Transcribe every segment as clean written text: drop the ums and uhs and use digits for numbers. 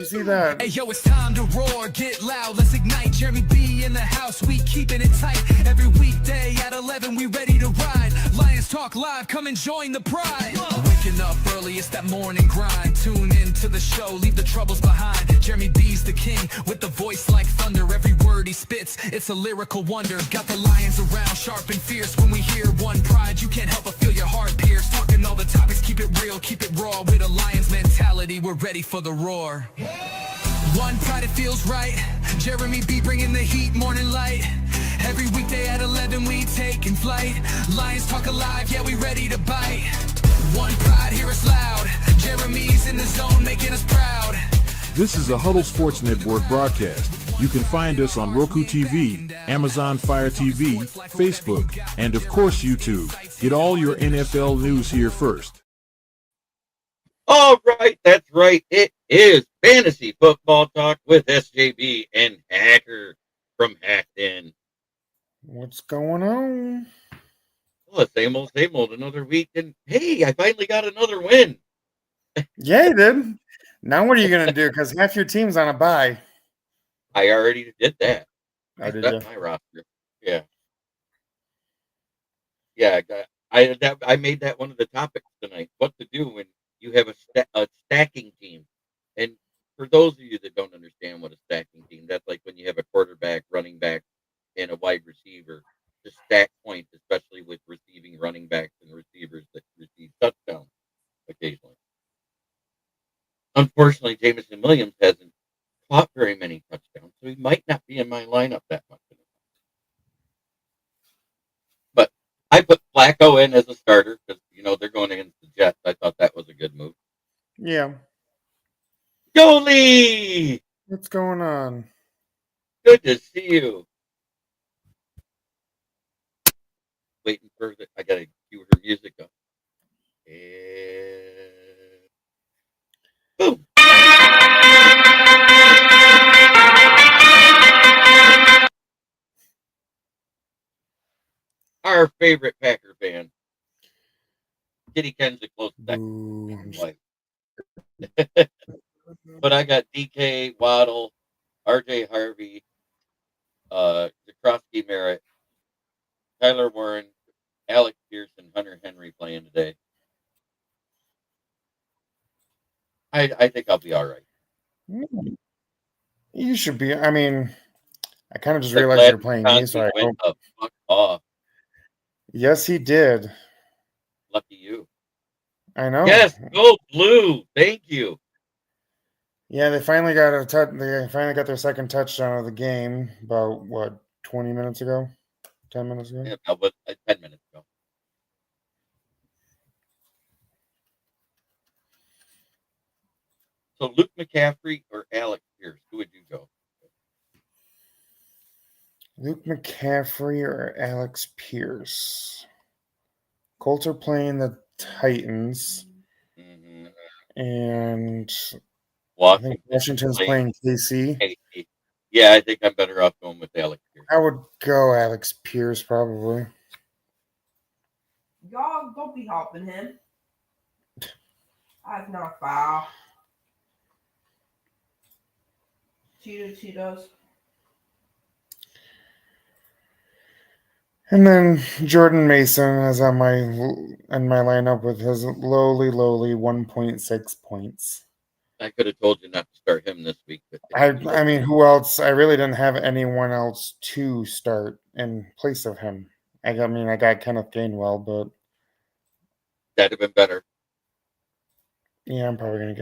You see that? Hey yo, it's time to roar, get loud, let's ignite. Jeremy B in the house, we keeping it tight. Every weekday at 11, we ready to ride. Lions Talk Live, come and join the pride. Waking up early, it's that morning grind. Tune in to the show, leave the troubles behind. Jeremy B's the king, with the voice like thunder. Every word he spits, it's a lyrical wonder. Got the lions around, sharp and fierce. When we hear one pride, you can't help but feel your heart pierce. Talking all the topics, keep it real, keep it raw. With a lion's mentality, we're ready for the roar. One pride, it feels right. Jeremy B bringing the heat, morning light. Every weekday at 11, we taking flight. Lions Talk Alive, yeah, we ready to bite. One pride, hear us loud. Jeremy's in the zone, making us proud. This is a Huddle Sports Network broadcast. You can find us on Roku TV, Amazon Fire TV, Facebook, and of course YouTube. Get all your NFL news here first. All right, that's right. It is Fantasy Football Talk with SJB and Hacker from Haacked. What's going on? Well, same old, another week. And hey, I finally got another win. Yeah, you did. Now what are you going to do? Because half your team's on a bye. I already did that. I did set my roster. Yeah. Yeah, I made that one of the topics tonight. What to do when you have a stacking team. And for those of you that don't understand what a stacking team, that's like when you have a quarterback, running back, and a wide receiver to stack points, especially with receiving running backs and receivers that receive touchdowns occasionally. Unfortunately, Jameson Williams hasn't caught very many touchdowns, so he might not be in my lineup that much. But I put Flacco in as a starter because, they're going against the Jets. I thought that was a good move. Yeah. Jolie! What's going on? Good to see you. Waiting for I gotta cue her music up. And boom. Our favorite Packer fan. Kitty Ken's a close second. But I got DK, Waddle, RJ Harvey, Zakrowski Merritt, Tyler Warren, Alex Pierce, and Hunter Henry playing today. I think I'll be all right. You should be. I mean, I kind of just realized you're playing me, so I hope. The fuck off. Yes, he did. Lucky you. I know. Yes, go blue. Thank you. Yeah, they finally got They finally got their second touchdown of the game. About 20 minutes ago, 10 minutes ago. Yeah, about 10 minutes ago. So Luke McCaffrey or Alex Pierce, who would you go? Luke McCaffrey or Alex Pierce? Colts are playing the Titans, and I think Washington's playing KC. Yeah, I think I'm better off going with Alex Pierce. I would go Alex Pierce probably. Y'all don't be helping him. That's not foul. Cheetos. And then Jordan Mason is on my lineup with his lowly 1.6 points. I could have told you not to start him this week. But I mean, who else? I really didn't have anyone else to start in place of him. I got Kenneth Gainwell, but that'd have been better. Yeah, I'm probably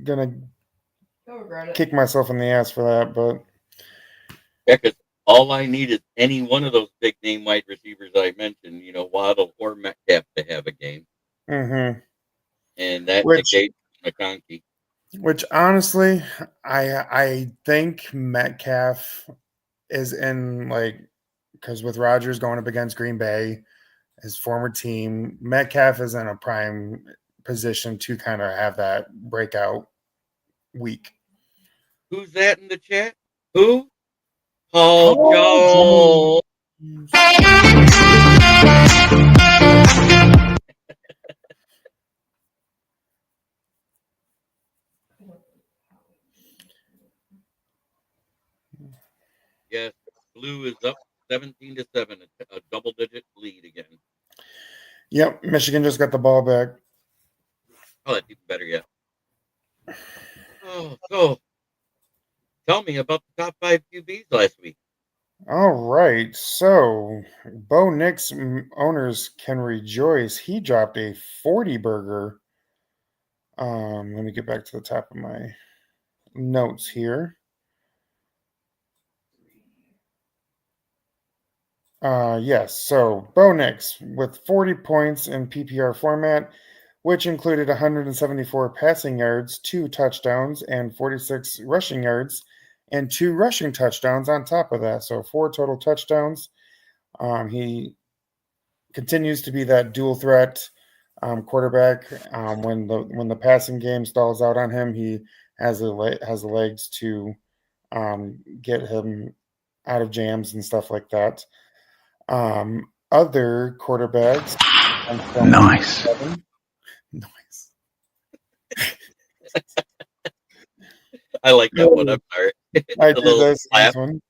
gonna kick myself in the ass for that, but yeah, because all I need is any one of those big name wide receivers I mentioned, Waddle or Metcalf to have a game. Mm-hmm. And that negates McConkey. Which honestly, I think Metcalf is in because with Rodgers going up against Green Bay, his former team, Metcalf is in a prime position to kind of have that breakout week. Who's that in the chat? Who? Paul Joel. Blue is up 17-7, a double-digit lead again. Yep, Michigan just got the ball back. Oh, that's even better yet. Oh, so tell me about the top 5 QBs last week. All right, so Bo Nix owners can rejoice. He dropped a 40 burger. Let me get back to the top of my notes here. Yes, so Bo Nix with 40 points in PPR format, which included 174 passing yards, 2 touchdowns, and 46 rushing yards, and 2 rushing touchdowns on top of that. So 4 total touchdowns. He continues to be that dual threat quarterback. When the passing game stalls out on him, he has the legs to get him out of jams and stuff like that. Other quarterbacks. Nice. Nice. I like that one. I'm sorry. I The did little this laugh. one.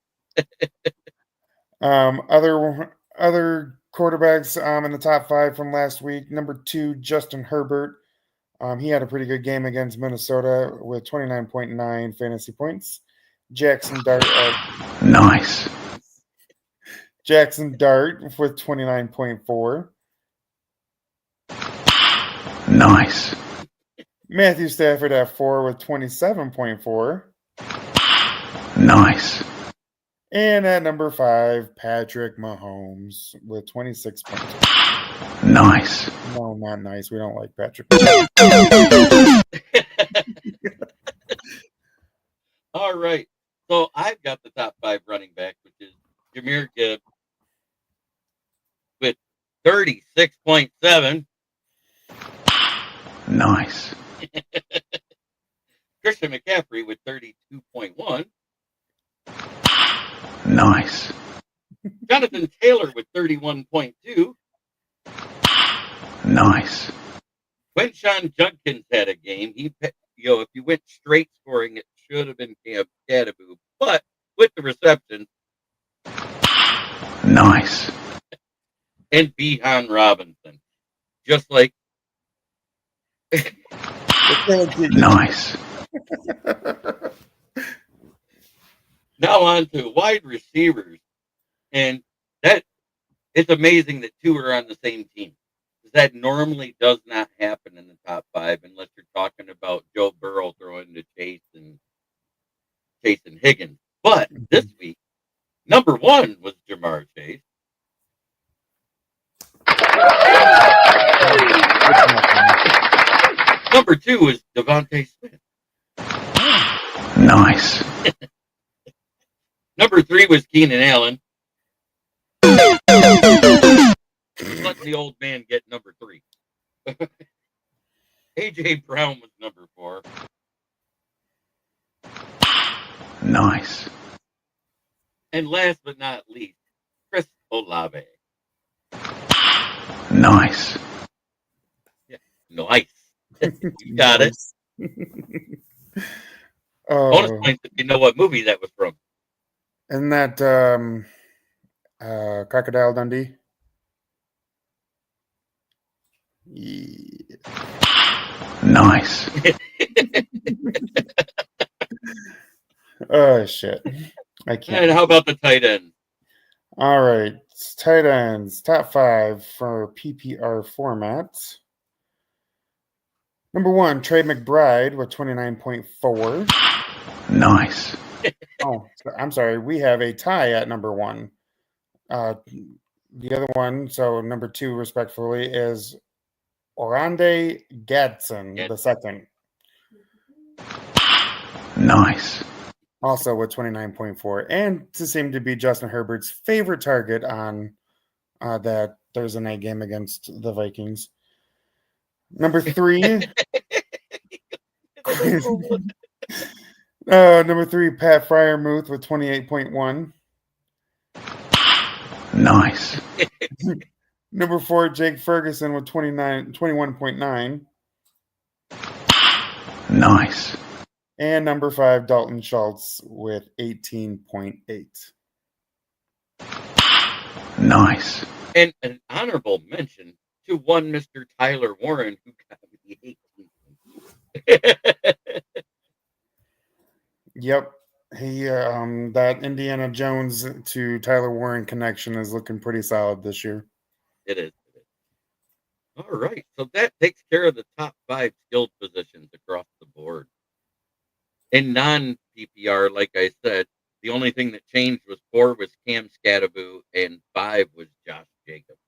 Other quarterbacks in the top 5 from last week. Number 2, Justin Herbert. He had a pretty good game against Minnesota with 29.9 fantasy points. Jackson Dart. Nice. Jackson Dart with 29.4. Nice. Matthew Stafford at 4 with 27.4. Nice. And at number 5, Patrick Mahomes with 26 points. Nice. No, not nice. We don't like Patrick. All right. So I've got the top 5 running backs, which is Jahmyr Gibbs with 36.7. Nice. Christian McCaffrey with 32.1. Nice. Jonathan Taylor with 31.2. Nice. Quinshon Judkins had a game. If you went straight scoring, it should have been Cadaboo. But with the reception. Nice. And Bijan Robinson. Just like. Nice. Now on to wide receivers. And that it's amazing that 2 are on the same team. That normally does not happen in the top 5 unless you're talking about Joe Burrow throwing to Chase and Higgins. But this week, number 1 was Jamar Chase. Number 2 is Devontae Smith. Nice. Number 3 was Keenan Allen. Let the old man get number 3. A.J. Brown was number 4. Nice. And last but not least, Chris Olave. Nice. Yeah, nice. You got it. Bonus points if you know what movie that was from. Isn't that Crocodile Dundee? Yeah. Nice. Oh, shit. I can't. And how about the tight end? All right. Tight ends, top 5 for PPR format. Number 1, Trey McBride with 29.4. Nice. Oh, I'm sorry. We have a tie at number 1. The other one, so number 2, respectfully, is Orlando Gadsden, the second. Nice. Also with 29.4. And to seem to be Justin Herbert's favorite target on that Thursday night game against the Vikings. Number 3. Number 3, Pat Fryermuth with 28.1. Nice. Number 4, Jake Ferguson with 21.9. Nice. And number 5, Dalton Schultz with 18.8. Nice. And an honorable mention to one Mr. Tyler Warren, who got me 18 points. Yep. He that Indiana Jones to Tyler Warren connection is looking pretty solid this year. It is. All right. So that takes care of the top 5 skilled positions across the board. In non-PPR, like I said, the only thing that changed was 4 was Cam Scattaboo and 5 was Josh Jacobs.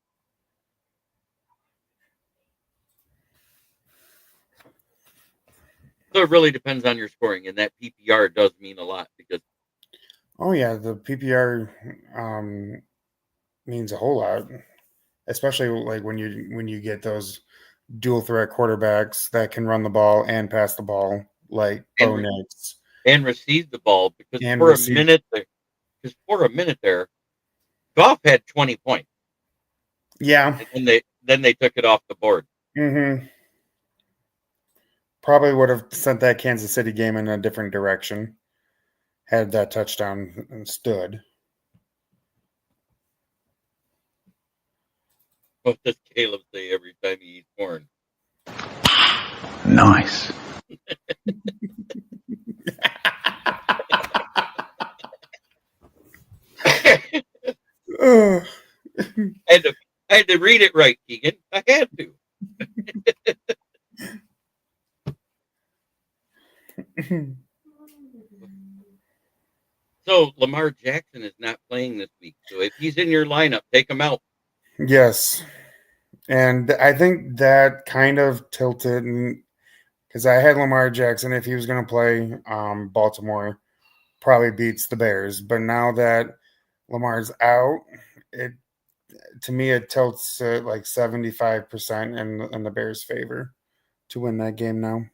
So it really depends on your scoring, and that PPR does mean a lot because Oh yeah, the PPR means a whole lot, especially like when you get those dual threat quarterbacks that can run the ball and pass the ball, like Bo Nix, and receive the ball because and for a receive. minute there, Goff had 20 points. Yeah. And then they took it off the board. Mm-hmm. Probably would have sent that Kansas City game in a different direction had that touchdown stood. What does Caleb say every time he eats corn? Nice. Ugh. I had to read it right, Keegan. I had to. So Lamar Jackson is not playing this week. So if he's in your lineup, take him out. Yes. And I think that kind of tilted because I had Lamar Jackson, if he was going to play Baltimore, probably beats the Bears. But now that Lamar's out, it to me it tilts like 75% in the Bears' favor to win that game now.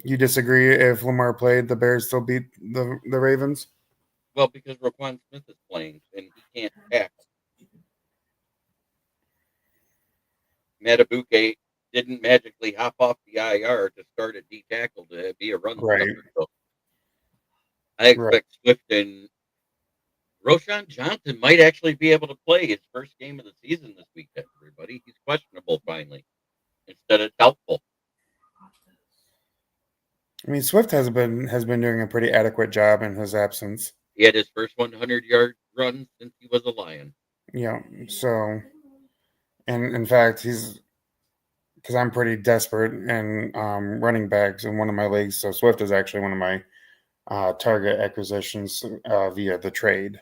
You disagree if Lamar played, the Bears still beat the Ravens? Well, because Roquan Smith is playing and he can't tackle. Matabuke didn't magically hop off the IR to start a D tackle to be a run stopper. So I expect Swift and Roshan Johnson might actually be able to play his first game of the season this week. Everybody, he's questionable finally instead of doubtful. I mean, Swift has been doing a pretty adequate job in his absence. He had his first 100-yard run since he was a Lion. Yeah, so, and in fact, because I'm pretty desperate in running backs in one of my leagues, so Swift is actually one of my target acquisitions via the trade.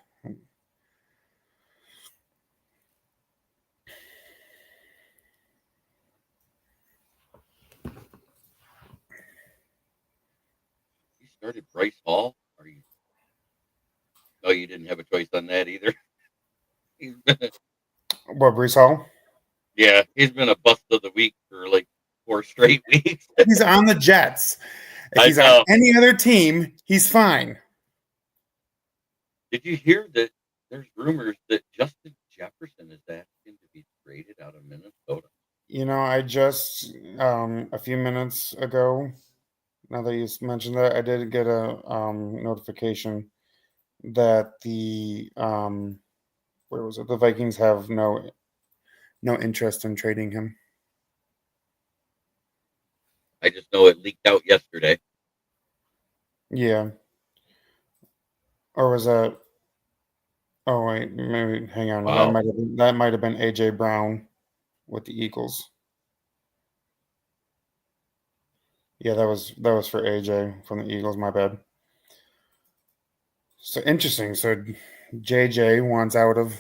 You started Bryce Hall? Are you? No, you didn't have a choice on that either. What, Brees Hall? Yeah, he's been a bust of the week for like 4 straight weeks. He's on the Jets. If he's on any other team, he's fine. Did you hear that there's rumors that Justin Jefferson is asking to be traded out of Minnesota? You know, I just, a few minutes ago, now that you mentioned that, I did get a notification that the, where was it? The Vikings have no interest in trading him. I just know it leaked out yesterday. Yeah. Or was that? Oh wait, maybe hang on. Wow. That might have been AJ Brown with the Eagles. Yeah, that was for AJ from the Eagles. My bad. So interesting. So JJ wants out of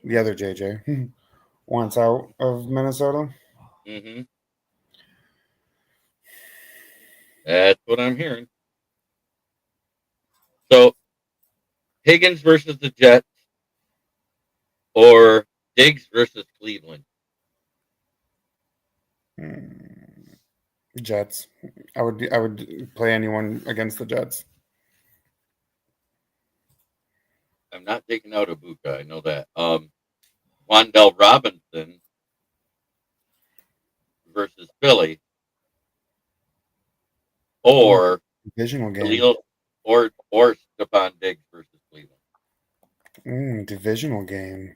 the other JJ wants out of Minnesota. Mm-hmm. That's what I'm hearing. So, Higgins versus the Jets or Diggs versus Cleveland? Jets. I would play anyone against the Jets. I'm not taking out Ibuka. I know that. Wandell Robinson versus Philly, or divisional game, Khalil, or Stephon Diggs versus Cleveland. Divisional game.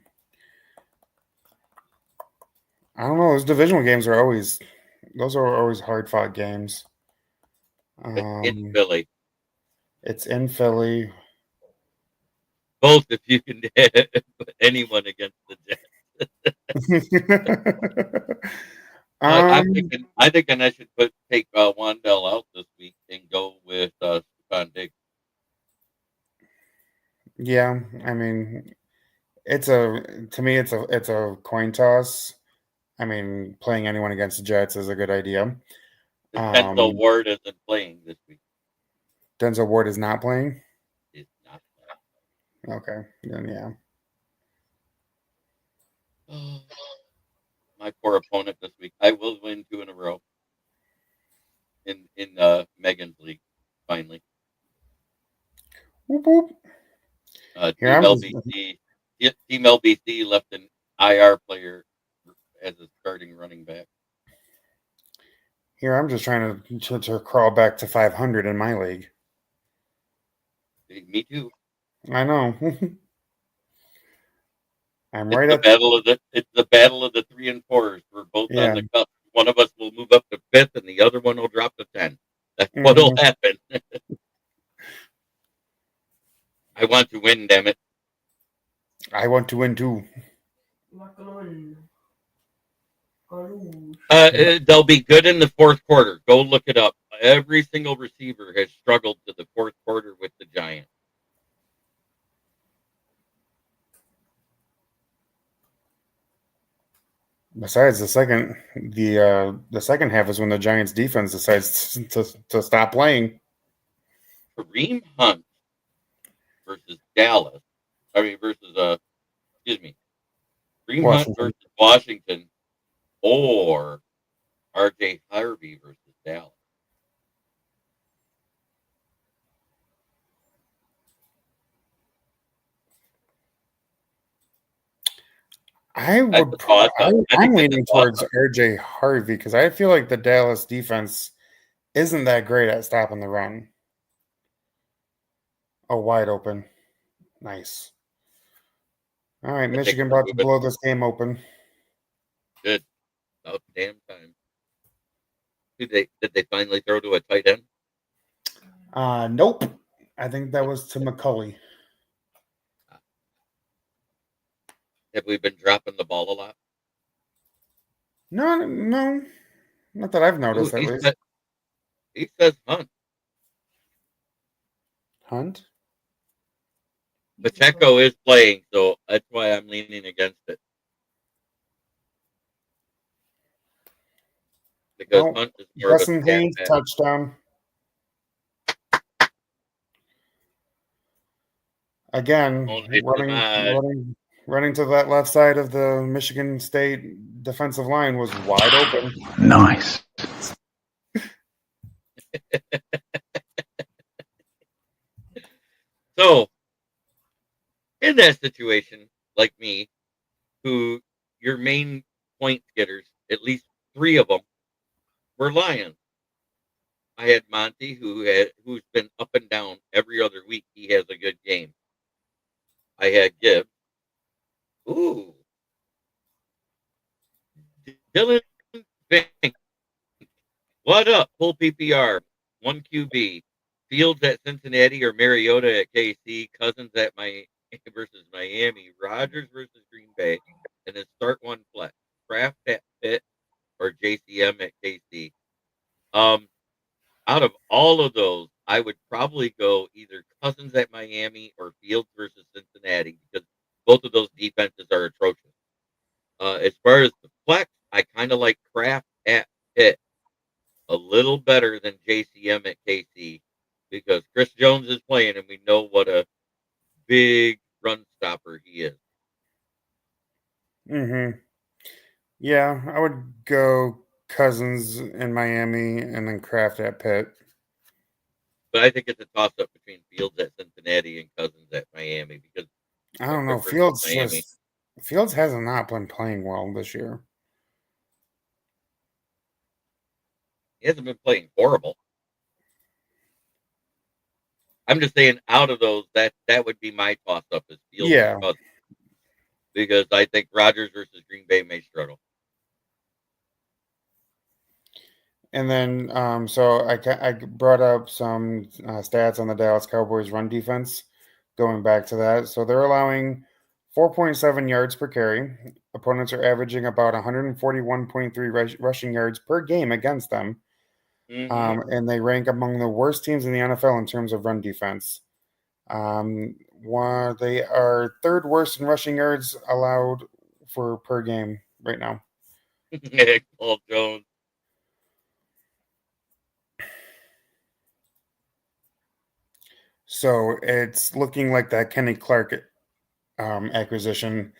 I don't know. Those divisional games are always hard fought games. It's in Um, Philly. it's in Philly. Both if you can put anyone against the Jets. But I'm thinking I should take Wandell out this week and go with Stephon Diggs. Yeah, I mean, to me it's a coin toss. I mean, playing anyone against the Jets is a good idea. Denzel Um, Ward isn't playing this week. Denzel Ward is not playing. He's not Okay, then yeah. playing. My poor opponent this week. I will win 2 in a row in Megan's league. Finally, Whoop, whoop. Here Team I'm just LBC. Team LBC left an IR player as a starting running back. trying to crawl back to 500 in my league. Me too. I know. I'm It's right the at battle of the 3 and 4s. We're both on yeah. the cusp. One of us will move up to 5th, and the other one will drop to 10. That's what'll Mhm. happen. I want to win, damn it. I want to win too. I'm not gonna win. Gonna lose. They'll be good in the fourth quarter. Go look it up. Every single receiver has struggled to the fourth quarter with the Giants. Besides the second half is when the Giants defense decides to stop playing. Kareem Hunt versus Dallas. Excuse me. Kareem Hunt Washington. versus Washington, or RJ Harvey versus Dallas. I That's would. a toss up. I I'm think that's a leaning toss towards up. RJ Harvey because I feel like the Dallas defense isn't that great at stopping the run. Oh, wide open. Nice. All right, I think Michigan we're about to moving. blow this game open. Good. About damn time. Did they finally throw to a tight end? Nope. I think that was to McCulley. Have we been dropping the ball a lot? No, no, not that I've Ooh, noticed at least. he says Hunt. Hunt. Pacheco is playing, so that's why I'm leaning against it. Because Oh, Hunt is more of a Justin scat Haynes back. touchdown. Again, Only Samaj. running to that left side of the Michigan State defensive line was wide open. Nice. So, in that situation, like me, who your main point getters, at least 3 of them, were Lions. I had Monty, who's been up and down every other week. He has a good game. I had Gibbs. Ooh, Dylan Vink. What up? Full PPR. 1 QB. Fields at Cincinnati or Mariota at KC. Cousins at versus Miami. Rodgers versus Green Bay. And then start 1 flex. Kraft at Pitt or JCM at KC. Out of all of those, I would probably go either Cousins at Miami or Fields versus Cincinnati because both of those defenses are atrocious. As far as the flex, I kind of like Kraft at Pitt a little better than JCM at KC because Chris Jones is playing and we know what a big run stopper he is. Mm-hmm. Yeah, I would go Cousins in Miami and then Kraft at Pitt. But I think it's a toss up between Fields at Cincinnati and Cousins at Miami because I don't know. versus Miami. Fields has not been playing well this year. He hasn't been playing horrible. I'm just saying, out of those, that would be my toss up is Fields Yeah. or Cousins, because I think Rodgers versus Green Bay may struggle. And then, so I brought up some stats on the Dallas Cowboys run defense. Going back to that, so they're allowing 4.7 yards per carry. Opponents are averaging about 141.3 rushing yards per game against them. And they rank among the worst teams in the NFL in terms of run defense. They are third worst in rushing yards allowed for per game right now. Paul Jones. So it's looking like that Kenny Clark acquisition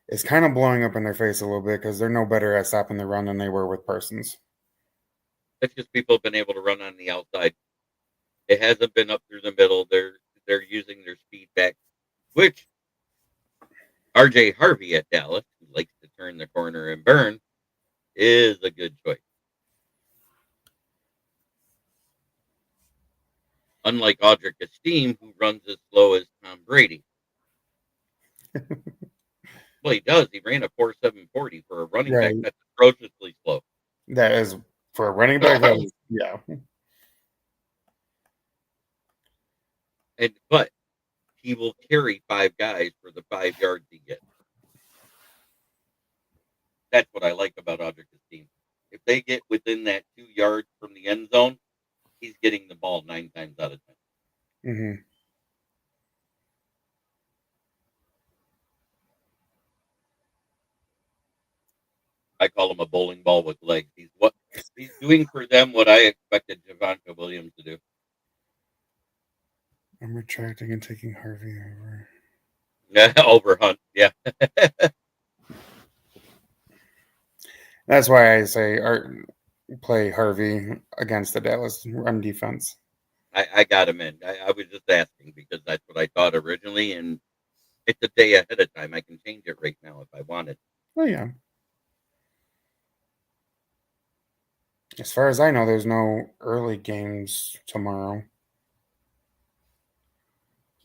is kind of blowing up in their face a little bit because they're no better at stopping the run than they were with Parsons. It's just people have been able to run on the outside. It hasn't been up through the middle. They're using their speed back, which RJ Harvey at Dallas, who likes to turn the corner and burn, is a good choice. Unlike Audric Esteem, who runs as slow as Tom Brady. Well, he does. He ran a 4.740 for a running back. That's atrociously slow. That is for a running back. Yeah. But he will carry 5 guys for the 5 yards he gets. That's what I like about Audric Esteem. If they get within that 2 yards from the end zone, he's getting the ball 9 times out of 10. Mm-hmm. I call him a bowling ball with legs. He's doing for them what I expected Javonte Williams to do. I'm retracting and taking Harvey over. Yeah, over Hunt. Yeah. That's why I say play Harvey against the Dallas run defense. I got him in. I was just asking because that's what I thought originally, and it's a day ahead of time. I can change it right now if I wanted. Oh, yeah. As far as I know, there's no early games tomorrow.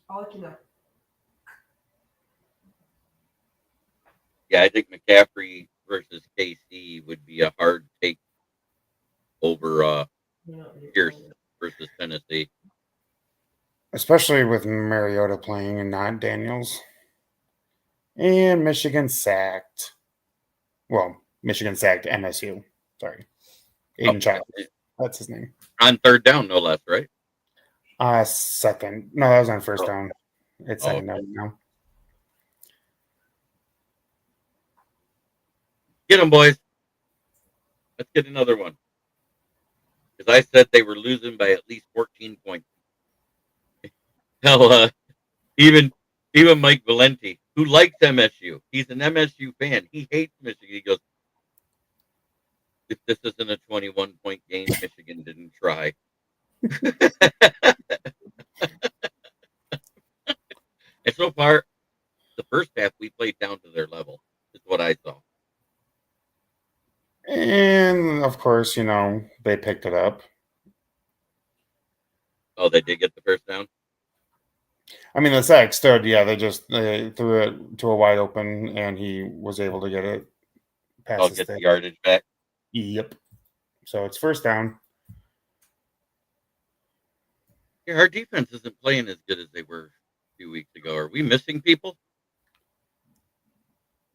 I'll let you know. Yeah, I think McCaffrey versus KC would be a hard take over Pierce versus Tennessee. Especially with Mariota playing and not Daniels. And Michigan sacked. Well, Michigan sacked MSU. Sorry. Aiden Child. That's his name. On third down, no less, right? Second. No, that was on first down. It's second down now. Get them, boys. Let's get another one. Because I said they were losing by at least 14 points. Hell, even Mike Valenti, who likes MSU, he's an MSU fan. He hates Michigan. He goes, if this isn't a 21-point game, Michigan didn't try. And so far, the first half we played down to their level, is what I saw. And of course, they picked it up. Oh, they did get the first down? I mean, the sack stood. Yeah, they threw it to a wide open, and he was able to get it past get the yardage back. Yep. So it's first down. Yeah, our defense isn't playing as good as they were a few weeks ago. Are we missing people?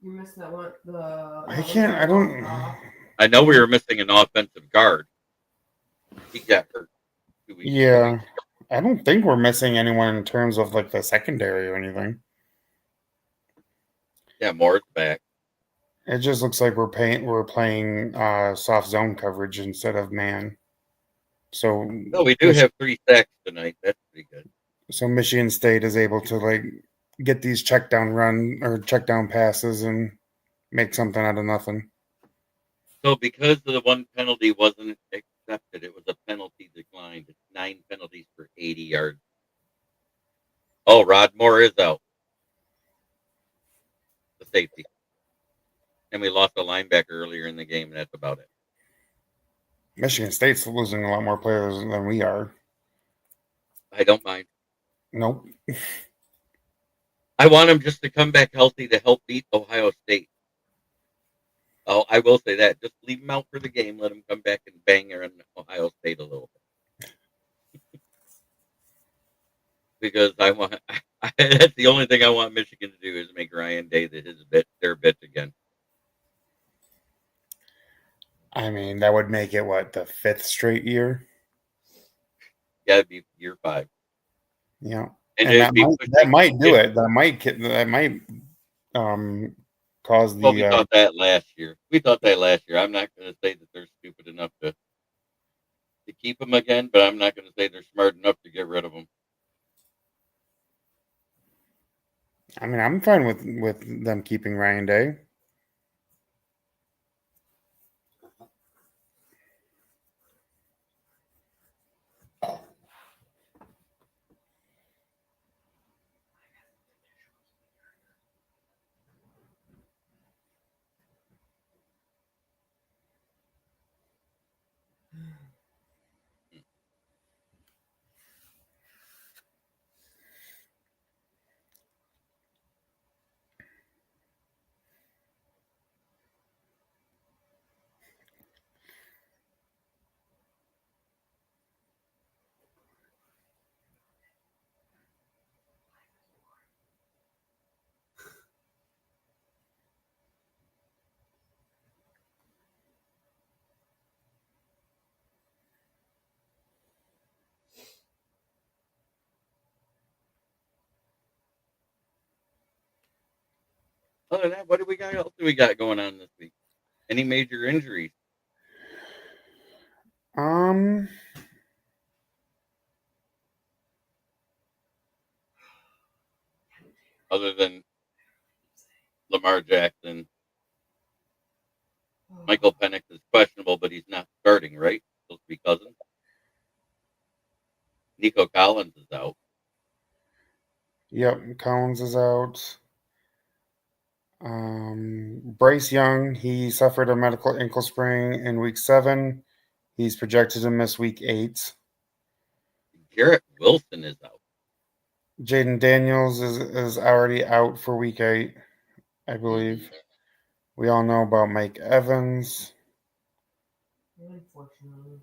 You missed that one. I know we were missing an offensive guard. He got hurt 2 weeks ago. Yeah. I don't think we're missing anyone in terms of like the secondary or anything. Yeah, Moore's back. It just looks like we're playing soft zone coverage instead of man. So we do have 3 sacks tonight. That's pretty good. So Michigan State is able to get these check down passes and make something out of nothing. So because the one penalty wasn't accepted, it was a penalty declined. It's 9 penalties for 80 yards. Oh, Rod Moore is out. The safety. And we lost a linebacker earlier in the game, and that's about it. Michigan State's losing a lot more players than we are. I don't mind. Nope. I want him just to come back healthy to help beat Ohio State. Oh, I will say that. Just leave him out for the game. Let him come back and bang her in Ohio State a little bit. Because I want that's the only thing I want Michigan to do is make Ryan Day their bitch again. I mean, that would make it what, the 5th straight year? Gotta be year 5. Yeah. And And it'd be that might do it. That might cause Well, we the thought that last year. I'm not going to say that they're stupid enough to keep him again, but I'm not going to say they're smart enough to get rid of him. I mean, I'm fine with them keeping Ryan Day. Other than that, what else do we got going on this week? Any major injuries? Other than Lamar Jackson, Michael Penix is questionable, but he's not starting, right? Supposed to be Cousins. Nico Collins is out. Yep, Collins is out. Bryce Young, he suffered a medical ankle sprain in week 7. He's projected to miss week 8. Garrett Wilson is out. Jaden Daniels is already out for week 8, I believe. We all know about Mike Evans. Unfortunately.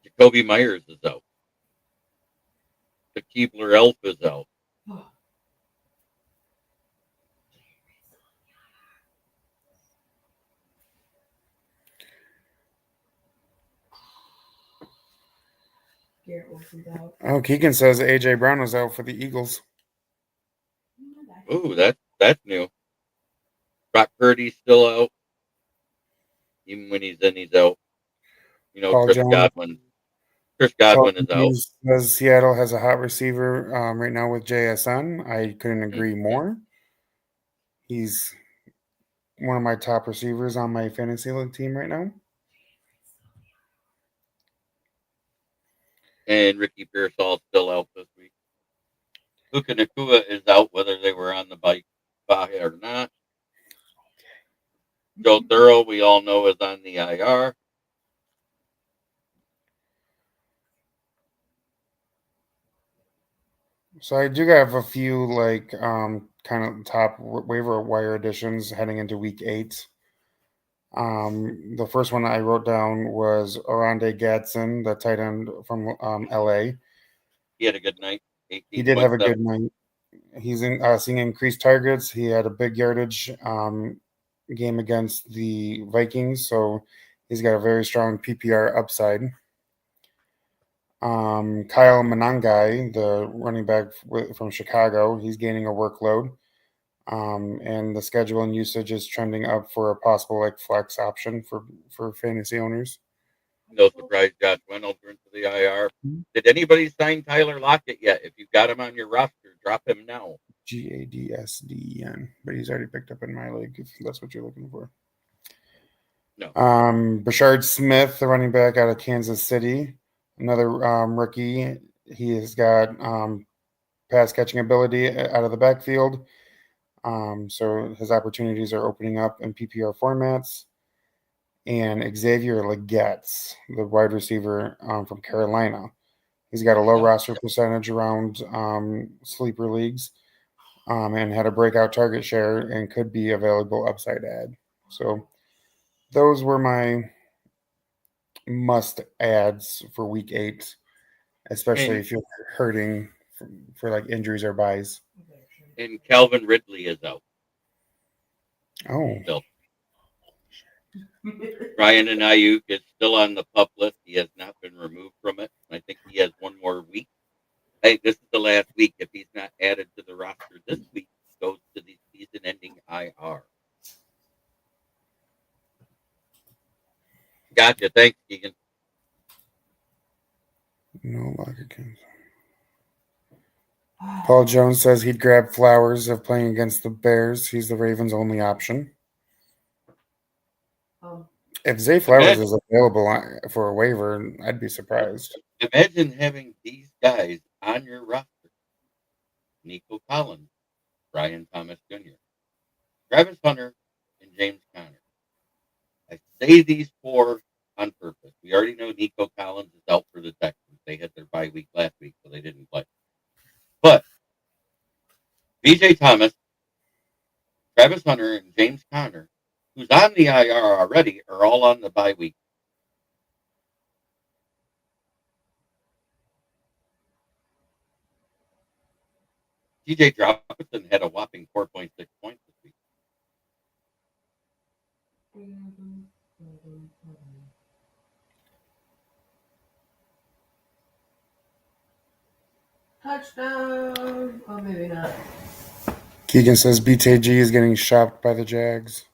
Jacoby Myers is out. The Keebler Elf is out. Garrett Wilson's out. Oh, Keegan says AJ Brown was out for the Eagles. Ooh, that's new. Brock Purdy's still out. Even when he's in, he's out. You know, Paul Chris Jones. Godwin is out. Says Seattle has a hot receiver right now with JSN. I couldn't agree more. He's one of my top receivers on my fantasy league team right now. And Ricky Pearsall's still out this week. Luka Nakua is out, whether they were on the bye or not. Joe Thurl, we all know, is on the IR. So I do have a few kind of top waiver wire additions heading into week 8. The first one I wrote down was Oronde Gadsden, the tight end from LA. He had a good night. He did have a good night. He's seeing increased targets. He had a big yardage game against the Vikings, so he's got a very strong PPR upside. Kyle Manangai, the running back from Chicago, he's gaining a workload. And the schedule and usage is trending up for a possible flex option for fantasy owners. No surprise, Josh Reynolds went to the IR. Did anybody sign Tyler Lockett yet? If you've got him on your roster, drop him now. Gadsden, but he's already picked up in my league if that's what you're looking for. No. Bashard Smith, the running back out of Kansas City, another rookie. He has got pass catching ability out of the backfield. So his opportunities are opening up in PPR formats. And Xavier Leggett, the wide receiver from Carolina. He's got a low roster percentage around sleeper leagues and had a breakout target share and could be available upside add. So those were my must adds for week 8, especially And, if you're hurting for like injuries or buys. and Calvin Ridley is out. Oh, Still. Brian and Ayuk is still on the pup list. He has not been removed from it. I think he has one more week. Hey, this is the last week. If he's not added to the roster this week, he goes to the season-ending IR. Gotcha. Thanks, Keegan. no locker games. Paul Jones says he'd grab Flowers of playing against the Bears. He's the Ravens' only option. If Zay Flowers is available for a waiver, I'd be surprised. Imagine having these guys on your roster. Nico Collins, Brian Thomas Jr., Travis Hunter, and James Conner. I say these 4 on purpose. We already know Nico Collins is out for the Texans. They had their bye week last week, so they didn't play. But BJ Thomas, Travis Hunter, and James Conner, who's on the IR already, are all on the bye week. TJ Robinson had a whopping 4.6 points this week. Touchdown! Oh, maybe not. Keegan says BTG is getting shopped by the Jags.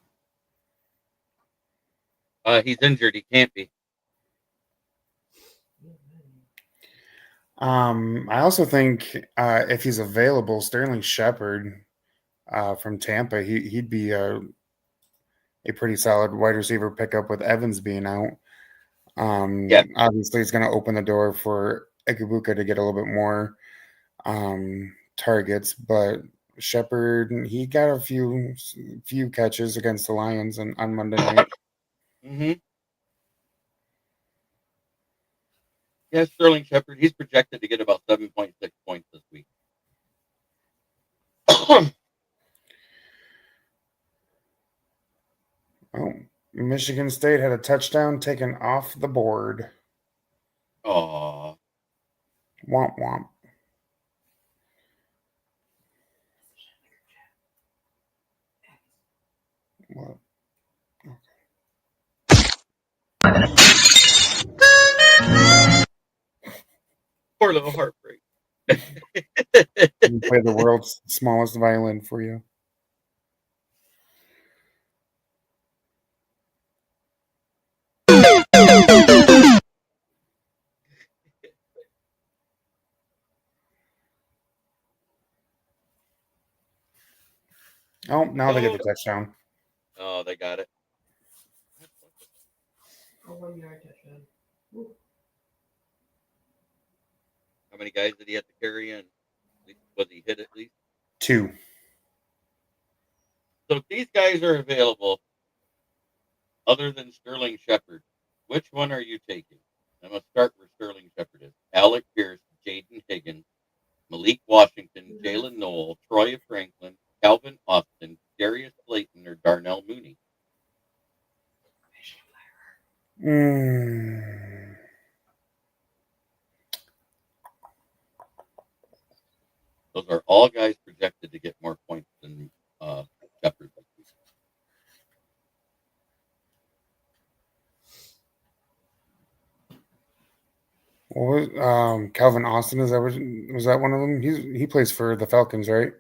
He's injured. He can't be. I also think if he's available, Sterling Shepard from Tampa, he'd be a pretty solid wide receiver pickup with Evans being out. Obviously, it's going to open the door for Ikubuka to get a little bit more targets, but Shepard, he got a few catches against the Lions on Monday night. Mm-hmm. Yeah, Sterling Shepard, he's projected to get about 7.6 points this week. Oh, Michigan State had a touchdown taken off the board. Aww. Womp womp. What? Poor little heartbreak. We play the world's smallest violin for you. Oh, now they get the touchdown. Oh, they got it. A 1-yard touchdown. Ooh. How many guys did he have to carry in? Was he hit at least? 2. So if these guys are available, other than Sterling Shepard, which one are you taking? I'm going to start where Sterling Shepard is. Alec Pierce, Jaden Higgins, Malik Washington, Jalen Noel, Troy Franklin, Calvin Austin, Darius Slayton, or Darnell Mooney. Those are all guys projected to get more points than Shepard. What was Calvin Austin? Was that one of them? He plays for the Falcons, right?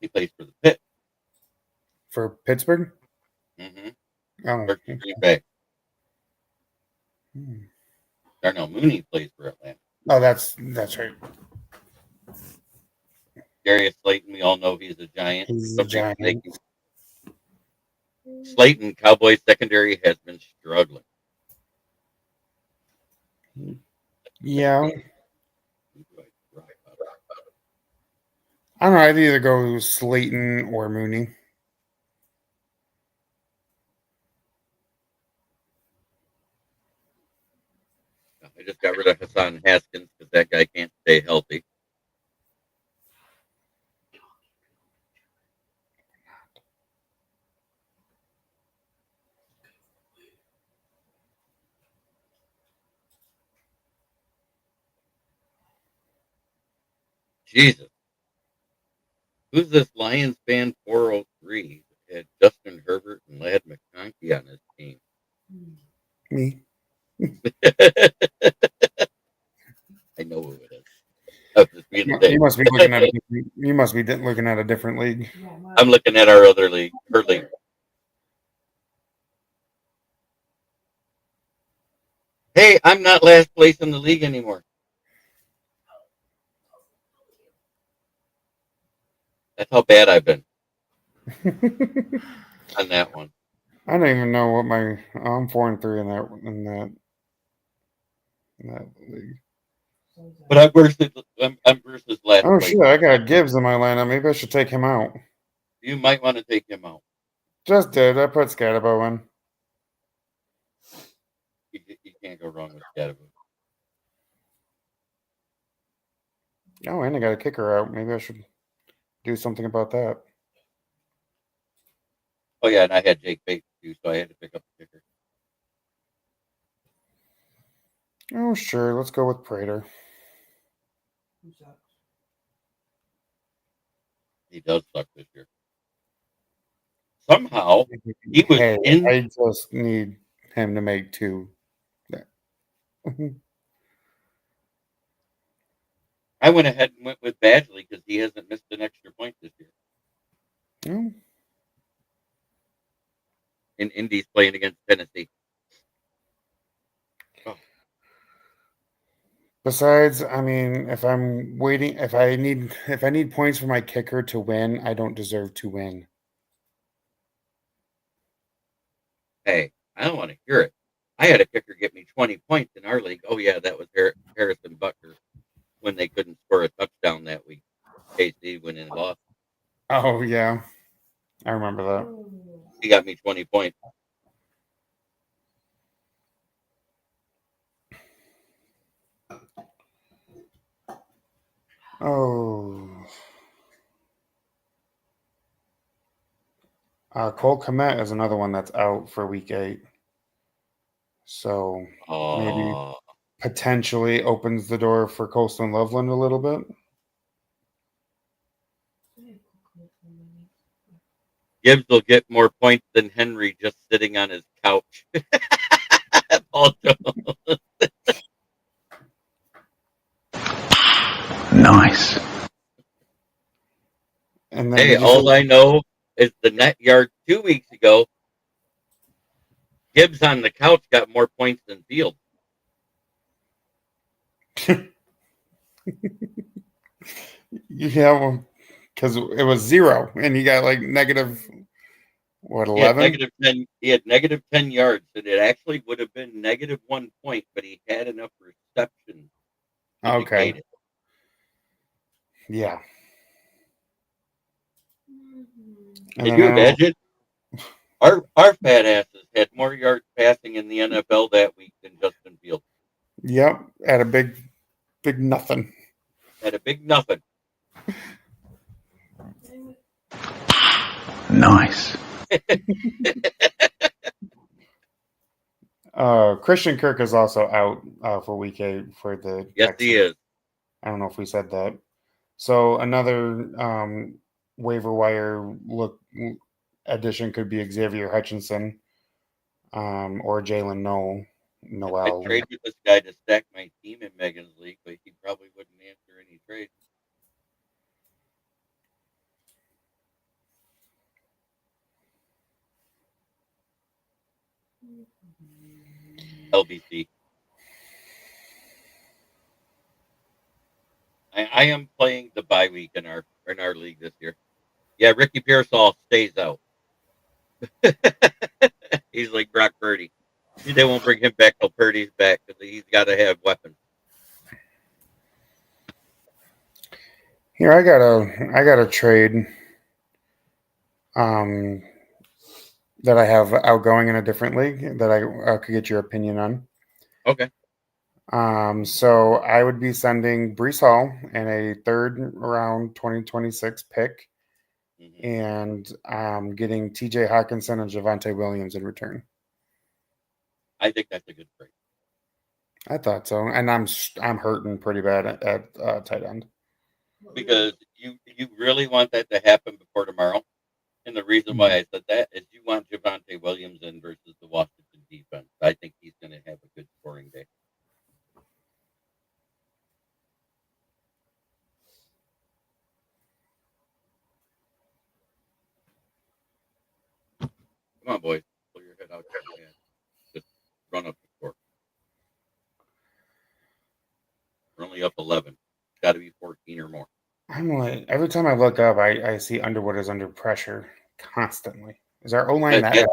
He plays for the Pitt. For Pittsburgh? Mm-hmm. Oh, Versus Green Bay. Darnell Mooney plays for Atlanta. Oh, that's right. Darius Slayton, we all know he's a giant. He's a giant. Slayton, Cowboys secondary has been struggling. Yeah. I don't know. I'd either go Slayton or Mooney. I just got rid of Hassan Haskins because that guy can't stay healthy. Jesus. Who's this Lions fan 403? Had Justin Herbert and Ladd McConkey on his team. Me. I know who it is. I was just being a dick. You must be looking at a different league. I'm looking at our other league, her league. Hey, I'm not last place in the league anymore. That's how bad I've been on that one. I don't even know what I'm 4-3 in that league. But I'm versus last Oh place. shit! I got Gibbs in my lineup. Maybe I should take him out. You might want to take him out. Just did. I put Scatterbo in. You can't go wrong with Scatterbo. Oh, and I got a kicker out. Maybe I should do something about that. Oh yeah, and I had Jake Bates too, so I had to pick up the kicker. Oh sure, let's go with Prater. He does suck this year. Somehow he was in. I just need him to make 2. I went ahead and went with Badgley because he hasn't missed an extra point this year. Oh. In Indy's playing against Tennessee. Oh. Besides, I mean, if I need points for my kicker to win, I don't deserve to win. Hey, I don't want to hear it. I had a kicker get me 20 points in our league. Oh yeah, that was Harrison Butker when they couldn't score a touchdown that week. KC went in and lost. Oh yeah, I remember that. He got me 20 points. Oh. Cole Kmet is another one that's out for week 8. So maybe potentially opens the door for Colston Loveland a little bit. Gibbs will get more points than Henry just sitting on his couch. Nice. And then hey, all I know is the net yard 2 weeks ago, Gibbs on the couch got more points than Fields. Yeah, well, because it was 0, and you got like negative, what, 11? He had negative 10 yards, and it actually would have been negative 1 point, but he had enough reception. Okay. Yeah. Can you imagine? Our fat asses had more yards passing in the NFL that week than Justin Fields. Yep, at a big nothing. At a big nothing. Nice. Christian Kirk is also out for week 8 for the Yes, Texans. he is. I don't know if we said that. So another waiver wire addition could be Xavier Hutchinson or Jalen Noel. I trade with this guy to stack my team in Megan's league, but he probably wouldn't answer any trades. LBC. I am playing the bye week in our league this year. Yeah, Ricky Pearsall stays out. He's like Brock Purdy. They won't bring him back till Purdy's back because he's got to have weapons. Here, I got a trade um, that I have outgoing in a different league that I could get your opinion on. Okay. So I would be sending Brees Hall and a third round 2026 pick, Mhm. and getting TJ Hawkinson and Javonte Williams in return. I think that's a good trade. I thought so, and I'm hurting pretty bad at tight end. Because you really want that to happen before tomorrow. And the reason why I said that is you want Javonte Williams in versus the Washington defense. I think he's going to have a good scoring day. Come on, boys. Pull your head out. Just run up the score. We're only up 11. It's got to be 14 or more. I'm like, every time I look up, I see Underwood is under pressure constantly. Is our O line that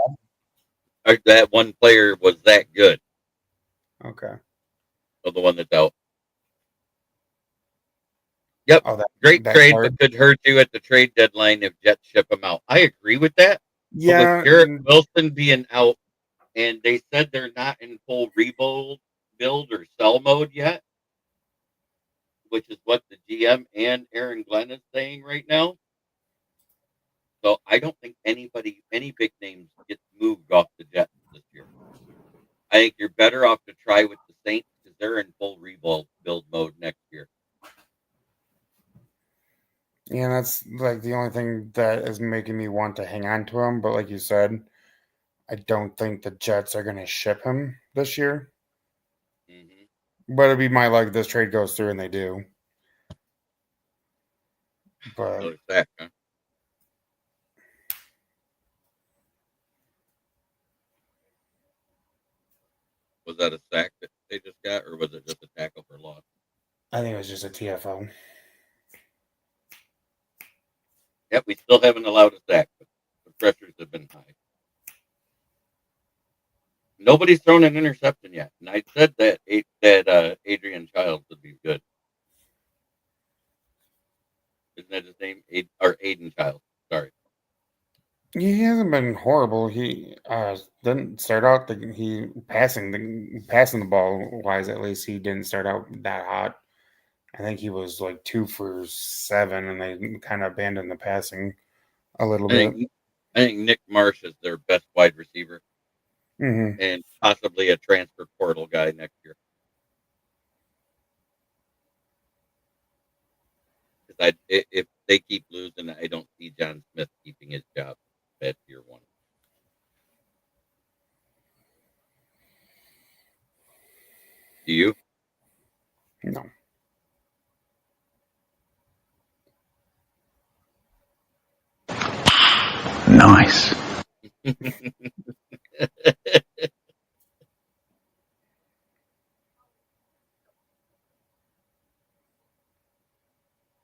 That one player was that good. bad? Okay. So the one that's out. Yep. Oh, Great that trade, card. but could hurt you at the trade deadline if Jets ship him out. I agree with that. Yeah. But with Garrett Wilson being out, and they said they're not in full rebuild, build, or sell mode yet, which is what the GM and Aaron Glenn is saying right now. So I don't think any big names gets moved off the Jets this year. I think you're better off to try with the Saints because they're in full rebuild build mode next year. Yeah, that's like the only thing that is making me want to hang on to him. But like you said, I don't think the Jets are going to ship him this year. Mm-hmm. But it'd be my luck if this trade goes through, and they do. But Another sack, huh? Was that a sack that they just got, or was it just a tackle for loss? I think it was just a TFO. Yep, we still haven't allowed a sack, but the pressures have been high. Nobody's thrown an interception yet, and I said that Adrian Childs would be good. Isn't that his name? Or Aiden Childs? Sorry. He hasn't been horrible. He didn't start out he passing the ball wise, at least he didn't start out that hot. I think he was like 2 for 7, and they kind of abandoned the passing a little bit. I think Nick Marsh is their best wide receiver, Mm-hmm. and possibly a transfer portal guy next year. Because if they keep losing, I don't see John Smith keeping his job at year one. Do you? No. Nice.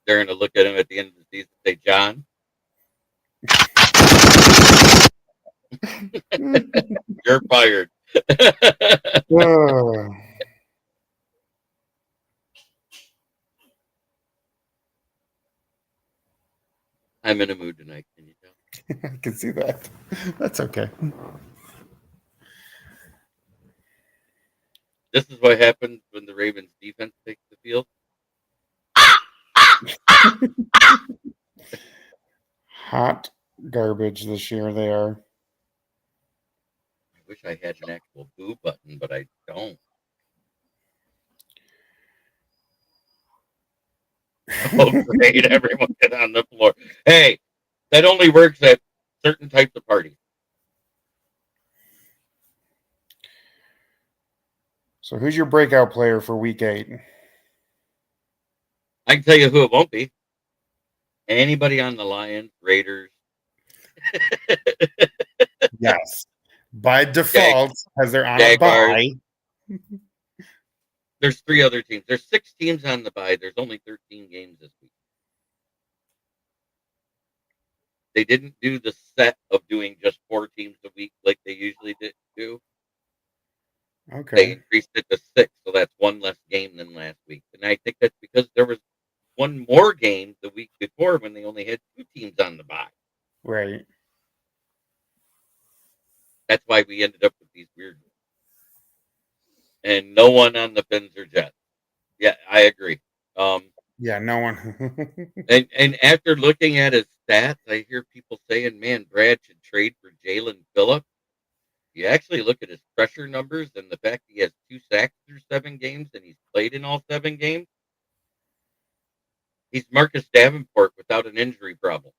They're going to look at him at the end of the season and say, John, you're fired. I'm in a mood tonight. Can you tell? I can see that. That's okay. This is what happens when the Ravens defense takes the field. Hot garbage this year, they are. I wish I had an actual boo button, but I don't. Oh, great. Everyone get on the floor. Hey, that only works at certain types of parties. So who's your breakout player for week 8? I can tell you who it won't be. Anybody on the Lions, Raiders. Yes. By default, because they're on a bye. There's 3 other teams. There's 6 teams on the bye. There's only 13 games this week. They didn't do the set of doing just 4 teams a week like they usually do. Okay. They increased it to 6, so that's 1 less game than last week. And I think that's because there was one more game the week before when they only had 2 teams on the bye. Right. That's why we ended up with these weird. And no one on the Fins or Jets. Yeah, I agree. Yeah, no one. And after looking at his stats, I hear people saying, "Man, Brad should trade for Jalen Phillips." You actually look at his pressure numbers and the fact he has 2 sacks through 7 games and he's played in all 7 games. He's Marcus Davenport without an injury problem.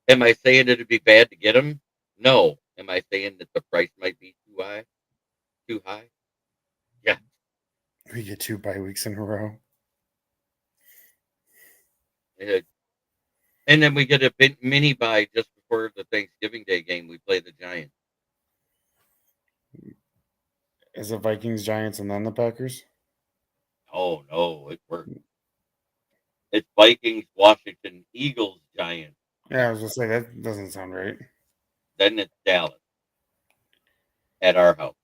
Am I saying it'd be bad to get him? No. Am I saying that the price might be too high? Too high? Yeah. We get 2 bye weeks in a row. And then we get a mini bye just before the Thanksgiving Day game. We play the Giants. Is it Vikings, Giants, and then the Packers? Oh no, it worked. It's Vikings, Washington, Eagles, Giants. Yeah, I was gonna say that doesn't sound right. Then it's Dallas at our house.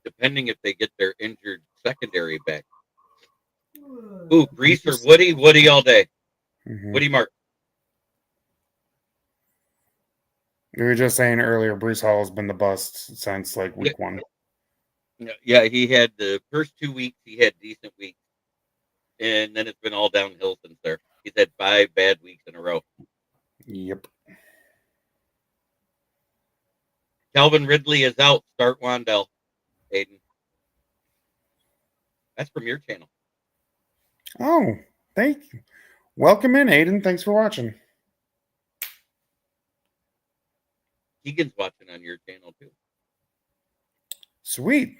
Depending if they get their injured secondary back. Ooh, Brees or Woody? Woody all day. Mm-hmm. Woody Mark. We were just saying earlier, Bruce Hall has been the bust since like week 1. Yeah, he had the first 2 weeks, he had decent weeks. And then it's been all downhill since there. He's had 5 bad weeks in a row. Yep. Calvin Ridley is out. Start Wandell, Aiden. That's from your channel. Oh, thank you. Welcome in, Aiden. Thanks for watching. Keegan's watching on your channel too. Sweet.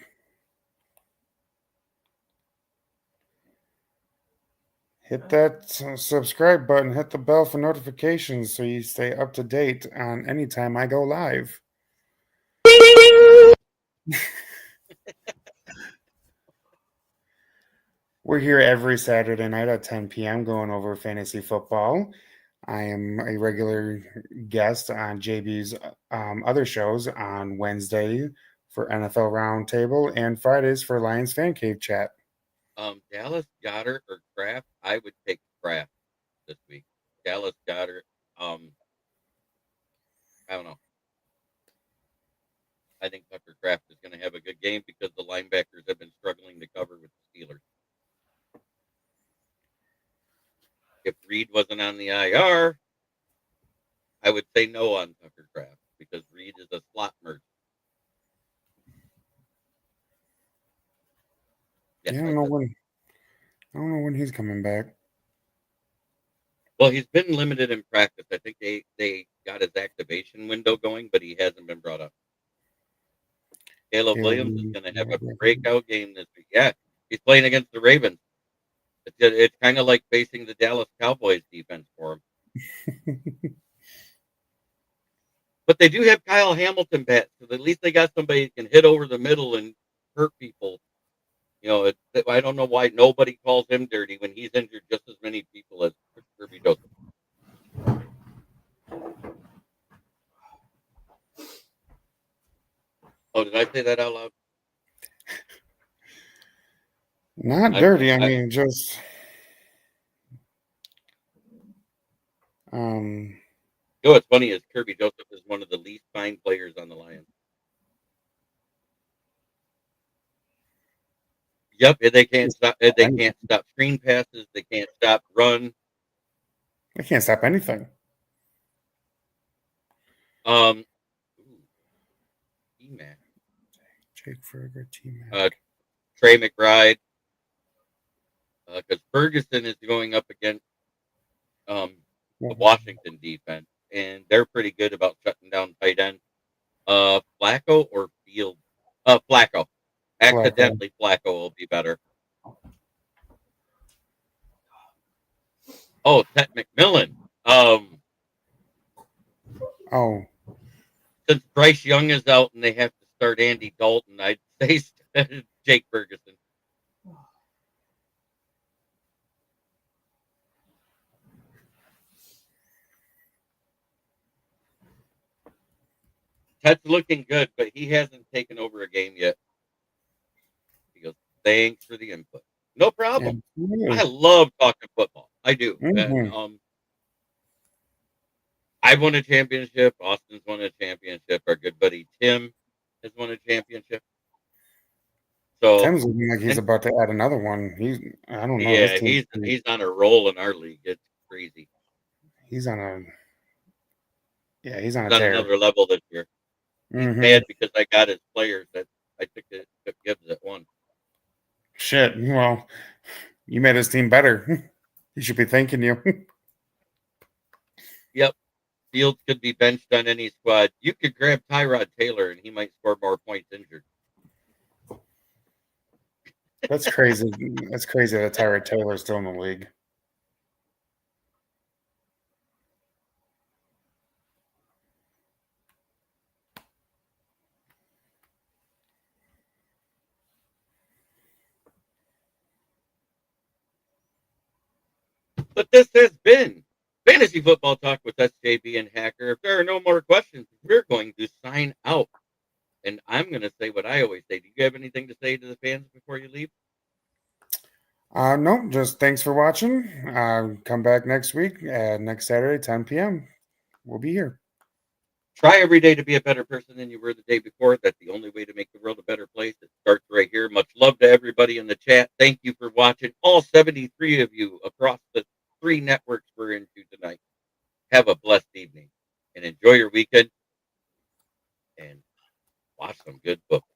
Hit that subscribe button. Hit the bell for notifications so you stay up to date on any time I go live. We're here every Saturday night at 10 p.m. going over fantasy football. I am a regular guest on JB's other shows on Wednesday for NFL Roundtable and Fridays for Lions Fan Cave Chat. Dallas Goddard or Kraft? I would pick Kraft this week. Dallas Goddard. I don't know. I think Tucker Kraft is going to have a good game because the linebackers have been struggling to cover with the Steelers. If Reed wasn't on the IR, I would say no on Tucker Kraft because Reed is a slot merchant. Yeah, I don't know when he's coming back. Well, he's been limited in practice. I think they got his activation window going, but he hasn't been brought up. Caleb Williams is going to have a breakout game this week. Yeah, he's playing against the Ravens. It's kind of like facing the Dallas Cowboys defense for him. But they do have Kyle Hamilton back, so at least they got somebody who can hit over the middle and hurt people. You know, I don't know why nobody calls him dirty when he's injured just as many people as Kirby Joseph. Oh, did I say that out loud? Not dirty. I mean, just You know what's funny is Kirby Joseph is one of the least fine players on the Lions. Yep, they can't stop. They can't stop screen passes. They can't stop run. They can't stop anything. T-Mac. Jake Ferger, T-Mac. Trey McBride. Because Ferguson is going up against the Washington defense, and they're pretty good about shutting down tight end. Flacco or Field? Flacco. Accidentally, Flacco will be better. Oh, Ted McMillan. Since Bryce Young is out and they have to start Andy Dalton, I'd say Jake Ferguson. Ted's looking good, but he hasn't taken over a game yet. He goes, thanks for the input. No problem. I love talking football. I do. And Mhm. I've won a championship. Austin's won a championship. Our good buddy Tim has won a championship. So, Tim's looking like he's and about to add another one. I don't know. His yeah, team. he's on a roll in our league. It's crazy. He's on a. Yeah, he's on He's a on tear. another level this year. He's Hmm. mad because I got his players that I took Gibbs at one. Shit. Well, you made his team better. He should be thanking you. Yep. Fields could be benched on any squad. You could grab Tyrod Taylor and he might score more points injured. That's crazy. That's crazy that Tyrod Taylor's still in the league. But this has been Fantasy Football Talk with SJB and Hacker. If there are no more questions, we're going to sign out. And I'm going to say what I always say. Do you have anything to say to the fans before you leave? No, just thanks for watching. Come back next week, next Saturday, 10 p.m. We'll be here. Try every day to be a better person than you were the day before. That's the only way to make the world a better place. It starts right here. Much love to everybody in the chat. Thank you for watching. All 73 of you across the 3 networks we're into tonight. Have a blessed evening and enjoy your weekend and watch some good football.